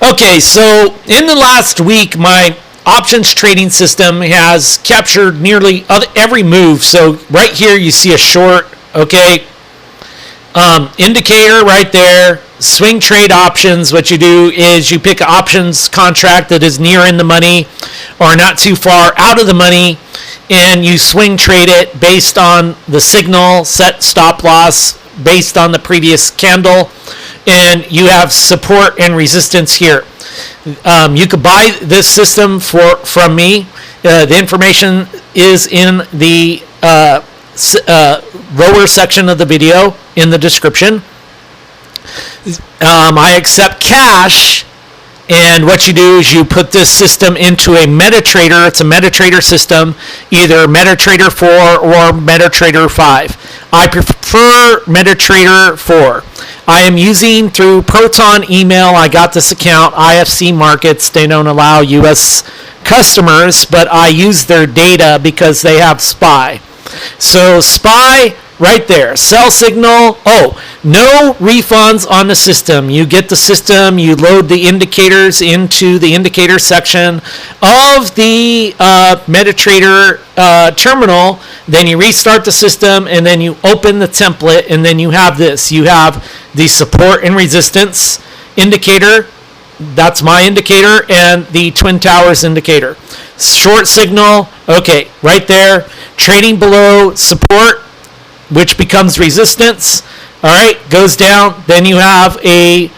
Okay, so in the last week, my options trading system has captured nearly every move. So right here, you see a short, okay, indicator right there. Swing trade options, what you do is you pick an options contract that is near in the money or not too far out of the money, and you swing trade it based on the signal, set stop loss based on the previous candle, and you have support and resistance here. You could buy this system from me. The information is in the lower section of the video in the description. I accept cash, and what you do is you put this system into a MetaTrader. It's a MetaTrader system, either MetaTrader 4 or MetaTrader 5. I prefer MetaTrader 4. I am using through Proton email. I got this account, IFC Markets. They don't allow U.S. customers, but I use their data because they have SPY. So SPY right there, sell signal. Oh, no refunds on the system. You get the system, you load the indicators into the indicator section of the MetaTrader terminal, then you restart the system, and then you open the template, and then you have this. You have the support and resistance indicator. That's my indicator, and the Twin Towers indicator. Short signal, okay, right there. Trading below support, which becomes resistance. All right, goes down. Then you have a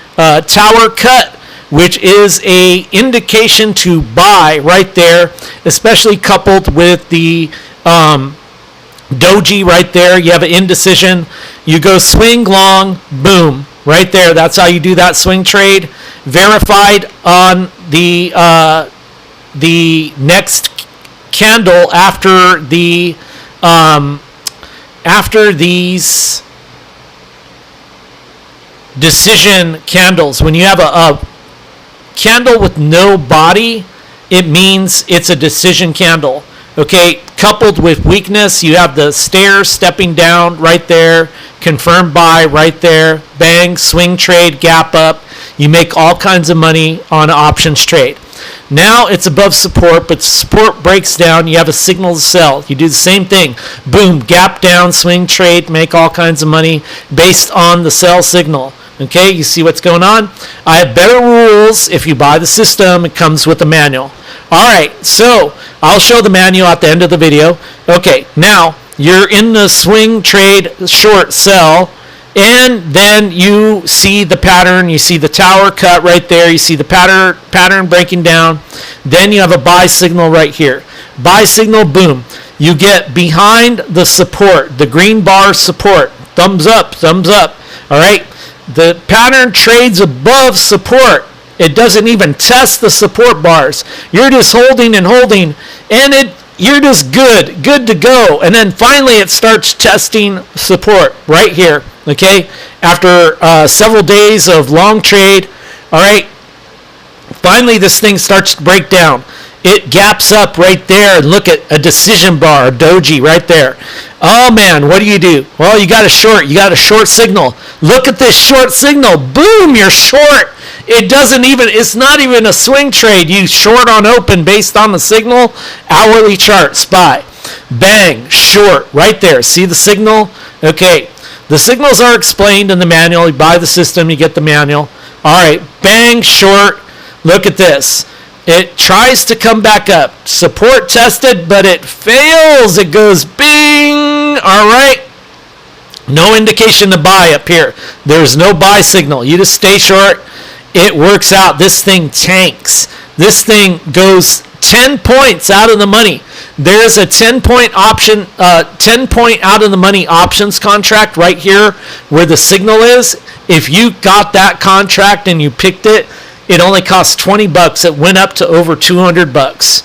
tower cut, which is a indication to buy right there, especially coupled with the doji right there. You have an indecision. You go swing long, boom, right there. That's how you do that swing trade. Verified on the next candle after the after these decision candles. When you have a candle with no body, it means it's a decision candle. Okay, coupled with weakness, you have the stairs stepping down right there, confirmed buy right there, bang, swing trade, gap up. You make all kinds of money on an options trade. Now it's above support, but support breaks down. You have a signal to sell. You do the same thing. Boom, gap down, swing trade, make all kinds of money based on the sell signal. Okay, you see what's going on? I have better rules. If you buy the system, it comes with a manual. All right, so I'll show the manual at the end of the video. Okay, now you're in the swing trade short sell, and then you see the pattern. You see the tower cut right there. You see the pattern breaking down. Then you have a buy signal right here. Buy signal, boom. You get behind the support, the green bar support. Thumbs up, thumbs up. All right. The pattern trades above support. It doesn't even test the support bars. You're just holding and holding, and you're just good to go. And then finally it starts testing support right here. Okay, after several days of long trade, all right, finally this thing starts to break down. It gaps up right there, and look at a decision bar, a doji right there. Oh man, what do? Well, you got a short signal. Look at this short signal. Boom, you're short. It's not even a swing trade. You short on open based on the signal, hourly chart, SPY. Bang, short, right there. See the signal? Okay. The signals are explained in the manual. You buy the system, you get the manual. All right, bang, short. Look at this. It tries to come back up. Support tested, but it fails. It goes bing. All right. No indication to buy up here. There's no buy signal. You just stay short. It works out. This thing tanks. This thing goes 10 points out of the money. There's a 10-point option, 10-point out of the money options contract right here where the signal is. If you got that contract and you picked it, it only cost $20. It went up to over $200.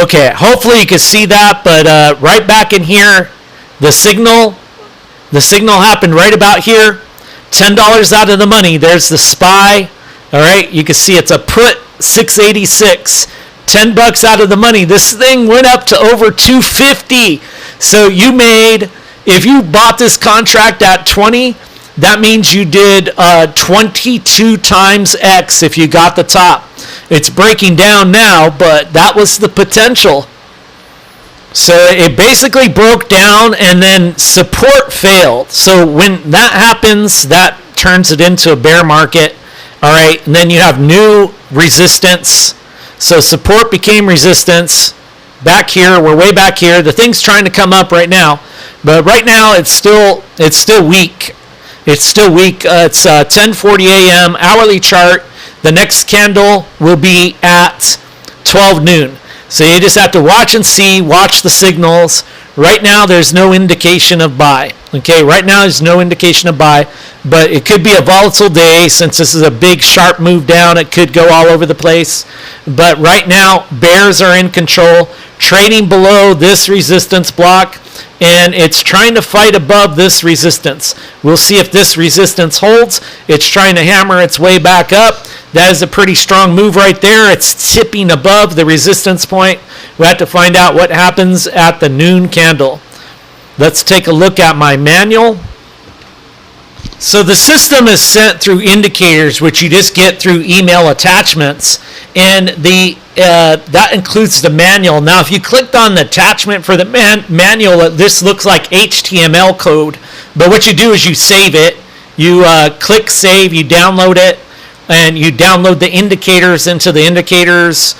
Okay, hopefully you can see that, but right back in here, the signal happened right about here. $10 out of the money. There's the SPY. All right, you can see it's a put 686. $10 out of the money. This thing went up to over $250. So you made, if you bought this contract at 20, that means you did 22 times X if you got the top. It's breaking down now, but that was the potential. So it basically broke down, and then support failed. So when that happens, that turns it into a bear market. All right, and then you have new resistance. So support became resistance. Back here, we're way back here. The thing's trying to come up right now, but right now it's still weak. It's still weak. It's 10:40 a.m. hourly chart. The next candle will be at 12 noon. So you just have to watch and see, watch the signals. Right now, there's no indication of buy. Okay, right now there's no indication of buy, but it could be a volatile day since this is a big sharp move down. It could go all over the place. But right now, bears are in control, trading below this resistance block, and it's trying to fight above this resistance. We'll see if this resistance holds. It's trying to hammer its way back up. That is a pretty strong move right there. It's tipping above the resistance point. We have to find out what happens at the noon candle. Let's take a look at my manual. So the system is sent through indicators, which you just get through email attachments, and that includes the manual. Now, if you clicked on the attachment for the manual, this looks like HTML code, but what you do is you save it. You click save, you download it, and you download the indicators into the indicators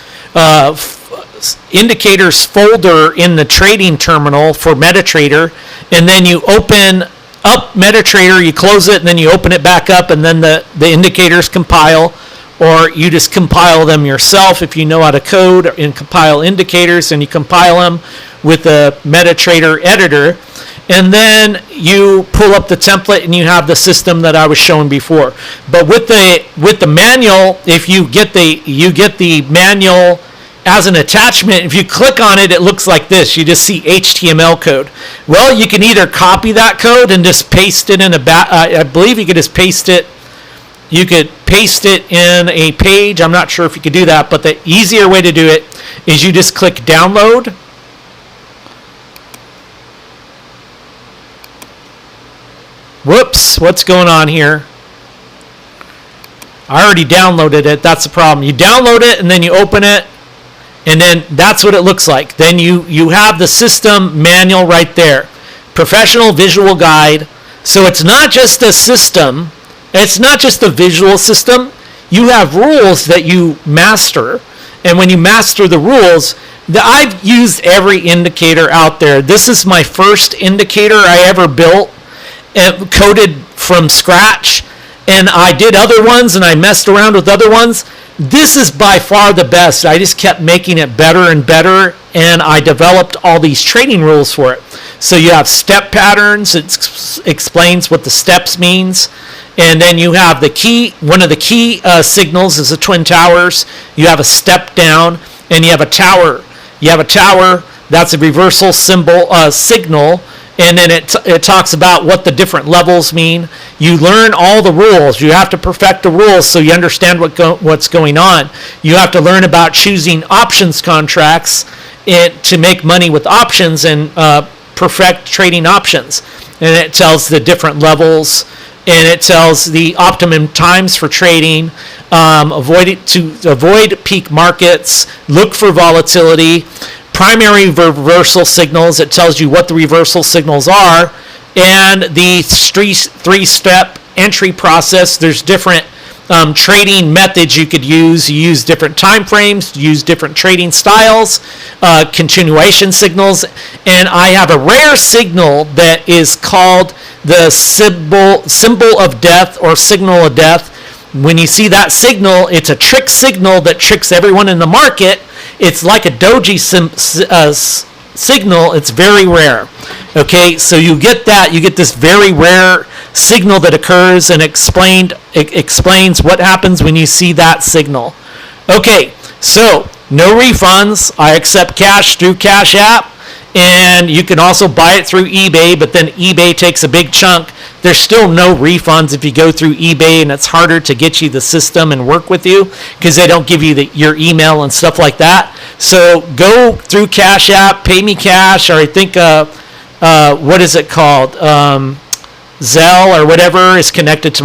folder in the trading terminal for MetaTrader, and then you open up MetaTrader, you close it, and then you open it back up, and then the indicators compile, or you just compile them yourself if you know how to code and compile indicators, and you compile them with the MetaTrader editor, and then you pull up the template and you have the system that I was showing before. But with the manual, if you get the manual as an attachment, if you click on it, it looks like this. You just see HTML code. Well, you can either copy that code and just paste it in I believe you could just paste it. You could paste it in a page. I'm not sure if you could do that, but the easier way to do it is you just click download. Whoops, what's going on here? I already downloaded it. That's the problem. You download it and then you open it, and then that's what it looks like. Then you have the system manual right there. Professional visual guide. So it's not just a system. It's not just a visual system. You have rules that you master. And when you master the rules, I've used every indicator out there. This is my first indicator I ever built, coded from scratch. And I did other ones, and I messed around with other ones. This is by far the best. I just kept making it better and better, and I developed all these trading rules for it. So you have step patterns. It explains what the steps means. And then you have the key. One of the key signals is the Twin Towers. You have a step down, and you have a tower. You have a tower. That's a reversal signal. And then it talks about what the different levels mean. You learn all the rules. You have to perfect the rules so you understand what's going on. You have to learn about choosing options contracts to make money with options and perfect trading options. And it tells the different levels, and it tells the optimum times for trading, avoid peak markets, look for volatility. Primary reversal signals, it tells you what the reversal signals are, and the three-step entry process. There's different trading methods you could use. You use different time frames, use different trading styles, continuation signals, and I have a rare signal that is called the symbol of death or signal of death. When you see that signal, it's a trick signal that tricks everyone in the market. It's like a doji signal. It's very rare. Okay, so you get that. You get this very rare signal that occurs, and it explains what happens when you see that signal. Okay, so no refunds. I accept cash through Cash App, and you can also buy it through eBay, but then eBay takes a big chunk. There's still no refunds if you go through eBay, and it's harder to get you the system and work with you because they don't give you your email and stuff like that. So go through Cash App, pay me cash, or I think, what is it called? Zelle or whatever is connected to